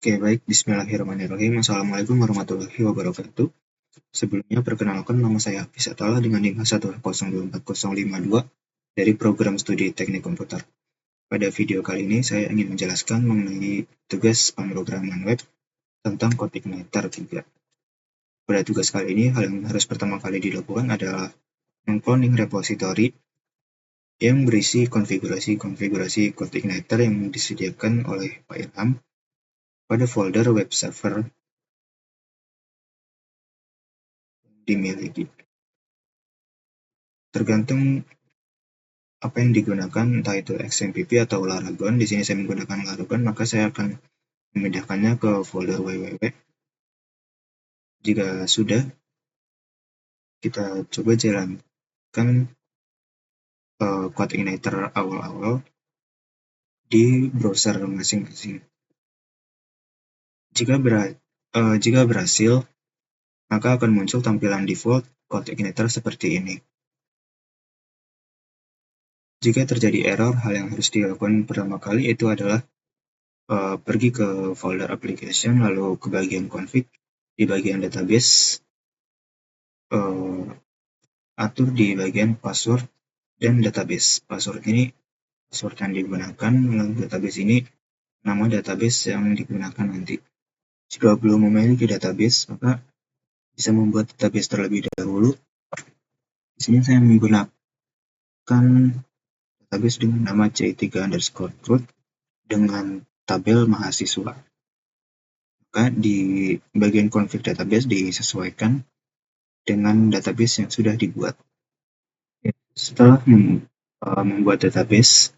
Oke, baik. Bismillahirrahmanirrahim. Assalamualaikum warahmatullahi wabarakatuh. Sebelumnya, perkenalkan nama saya Hafiz Atala dengan NIM 1024052 dari program studi teknik komputer. Pada video kali ini, saya ingin menjelaskan mengenai tugas pemrograman web tentang CodeIgniter 3. Pada tugas kali ini, hal yang harus pertama kali dilakukan adalah mengcloning repository yang berisi konfigurasi CodeIgniter yang disediakan oleh Pak Ilham pada folder web server dimiliki. Tergantung apa yang digunakan, entah itu XMPP atau Laragon. Di sini saya menggunakan Laragon, maka saya akan memindahkannya ke folder www. Jika sudah, kita coba jalankan CodeIgniter awal-awal di browser masing-masing. Jika berhasil, maka akan muncul tampilan default CodeIgniter seperti ini. Jika terjadi error, hal yang harus dilakukan pertama kali itu adalah pergi ke folder application, lalu ke bagian config, di bagian database, atur di bagian password dan database. Password ini password yang digunakan, lalu database ini nama database yang digunakan nanti. Jika belum memiliki database, maka bisa membuat database terlebih dahulu. Di sini saya menggunakan database dengan nama c3_root dengan tabel mahasiswa. Maka di bagian config database disesuaikan dengan database yang sudah dibuat. Setelah membuat database,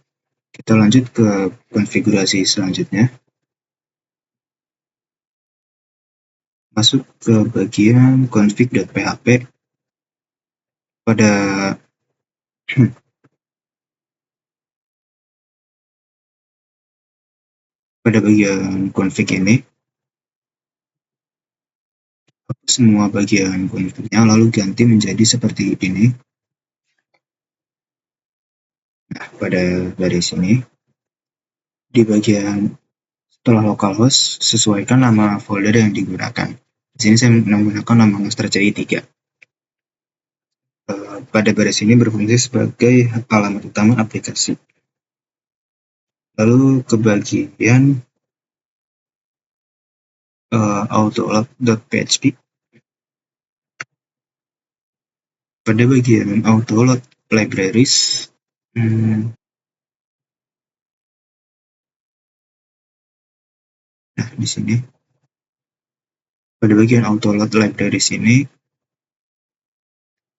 kita lanjut ke konfigurasi selanjutnya. Masuk ke bagian config.php. Pada bagian config ini, hapus semua bagian config-nya, lalu ganti menjadi seperti ini. Nah, pada garis ini, di bagian setelah localhost, sesuaikan nama folder yang digunakan. Di sini saya menggunakan nama master CI3. Pada baris ini berfungsi sebagai alamat utama aplikasi. Lalu ke bagian autoload.php. Pada bagian autoload libraries, nah di sini pada bagian autoload libraries ini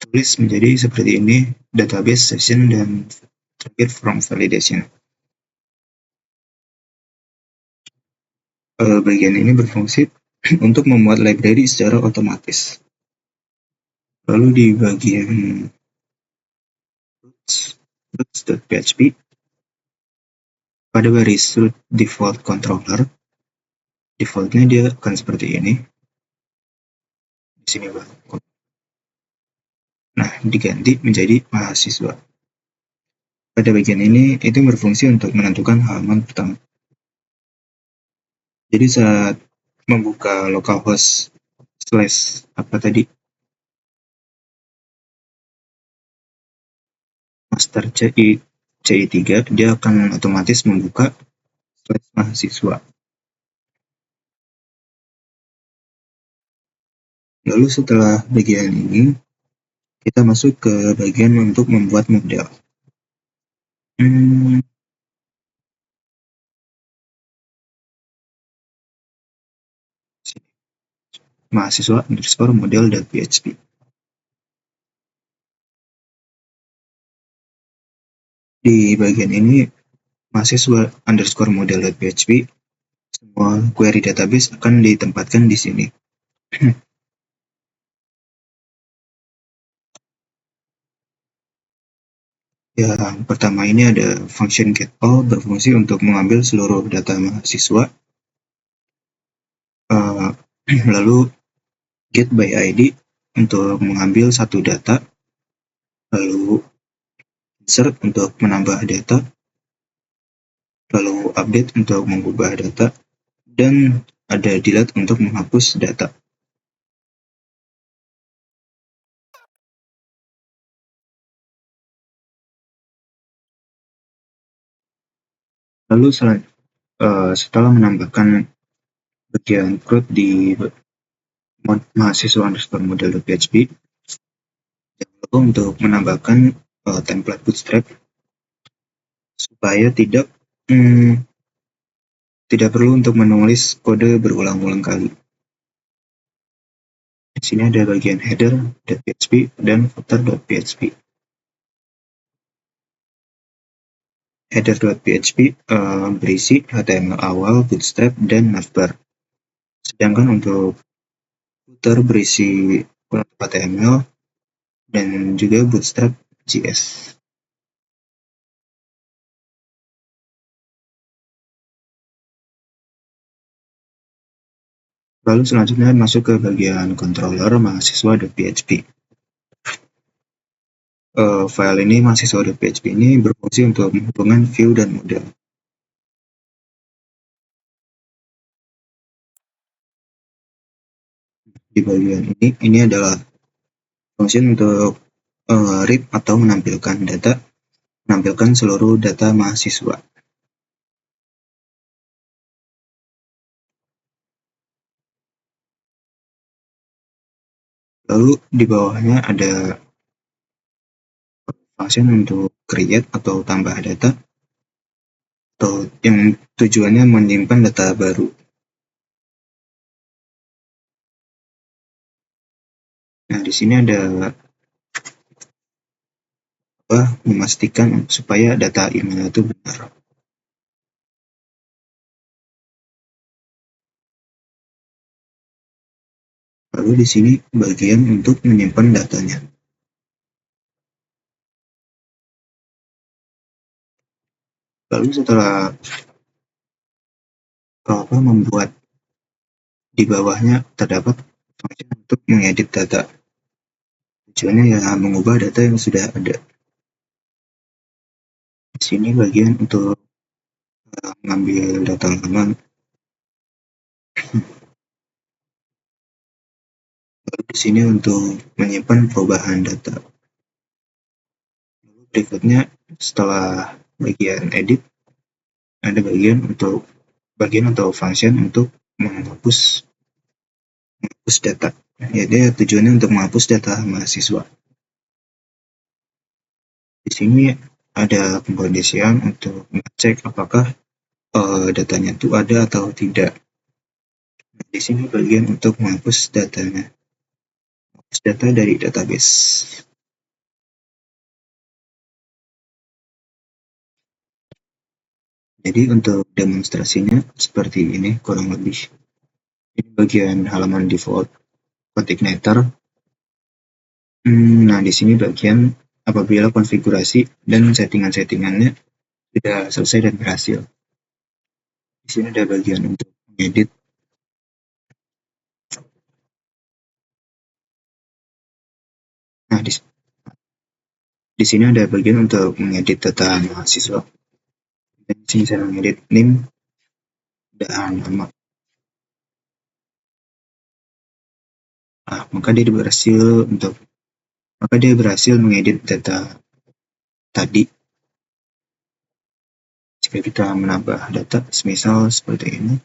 tulis menjadi seperti ini: database, session, dan terakhir from validation. Bagian ini berfungsi untuk membuat library secara otomatis. Lalu di bagian roots.php, pada baris root default controller, defaultnya dia akan seperti ini. Di sini nah, diganti menjadi mahasiswa. Pada bagian ini itu berfungsi untuk menentukan halaman pertama. Jadi saat membuka localhost master CI3, dia akan otomatis membuka /mahasiswa. Lalu setelah bagian ini, kita masuk ke bagian untuk membuat model. mahasiswa_model.php. Di bagian ini, mahasiswa_model.php, semua query database akan ditempatkan di sini. Yang pertama ini ada function getAll, berfungsi untuk mengambil seluruh data mahasiswa. Lalu get by ID untuk mengambil satu data. Lalu insert untuk menambah data. Lalu update untuk mengubah data. Dan ada delete untuk menghapus data. Lalu setelah menambahkan bagian root di mahasiswa_model.php, jangan lupa untuk menambahkan template bootstrap supaya tidak perlu untuk menulis kode berulang-ulang kali. Di sini ada bagian header.php dan footer.php. Header.php berisi HTML awal, bootstrap, dan navbar. Sedangkan untuk footer berisi HTML dan juga bootstrap JS. Lalu selanjutnya masuk ke bagian controller mahasiswa.php. File ini mahasiswa.php ini berfungsi untuk menghubungkan view dan model. Di bagian ini adalah fungsi untuk read atau menampilkan seluruh data mahasiswa. Lalu di bawahnya ada function untuk create atau tambah data, atau yang tujuannya menyimpan data baru. Nah, di sini ada memastikan supaya data email itu benar. Lalu di sini bagian untuk menyimpan datanya. Lalu setelah membuat, di bawahnya terdapat function untuk mengedit data. Tujuannya ya mengubah data yang sudah ada. Di sini bagian untuk mengambil data lama. Lalu di sini untuk menyimpan perubahan data. Lalu berikutnya setelah bagian edit, ada bagian atau function untuk menghapus data. Jadi tujuannya untuk menghapus data mahasiswa. Di sini ada pengkondisian untuk mengecek apakah datanya itu ada atau tidak. Di sini bagian untuk menghapus datanya, menghapus data dari database. Jadi untuk demonstrasinya seperti ini kurang lebih. Ini bagian halaman default code igniter. Nah, di sini bagian apabila konfigurasi dan settingan-settingannya sudah selesai dan berhasil. Di sini ada bagian untuk mengedit. Nah, di sini ada bagian untuk mengedit data mahasiswa. Dan di sini saya mengedit name dan nama. Maka dia berhasil mengedit data tadi. Jika kita menambah data, semisal seperti ini.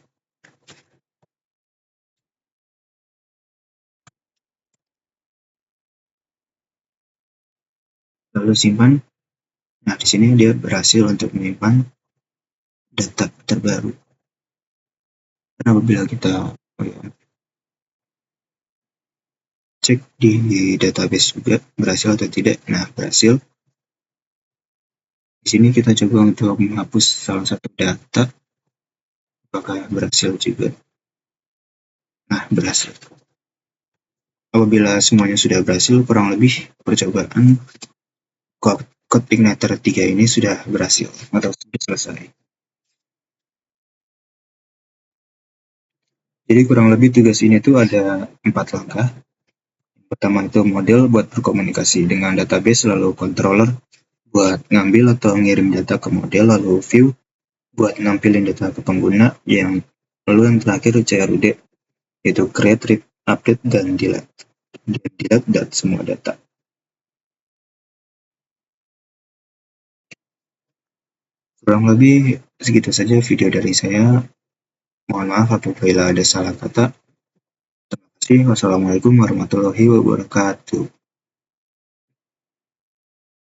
Lalu simpan. Nah, di sini dia berhasil untuk menyimpan data terbaru. Dan apabila kita cek di database juga berhasil atau tidak. Nah, berhasil. Di sini kita coba untuk menghapus salah satu data. Apakah berhasil juga? Nah, berhasil. Apabila semuanya sudah berhasil, kurang lebih percobaan code igniter 3 ini sudah berhasil atau sudah selesai. Jadi kurang lebih tugas ini tuh ada 4 langkah. Pertama itu model buat berkomunikasi dengan database, lalu controller buat ngambil atau ngirim data ke model, lalu view buat nampilin data ke pengguna, yang Lalu yang terakhir CRUD, yaitu create, read, update, dan delete. Semua data. Kurang lebih segitu saja video dari saya. Mohon maaf apabila ada salah kata. Terima kasih. Wassalamualaikum warahmatullahi wabarakatuh.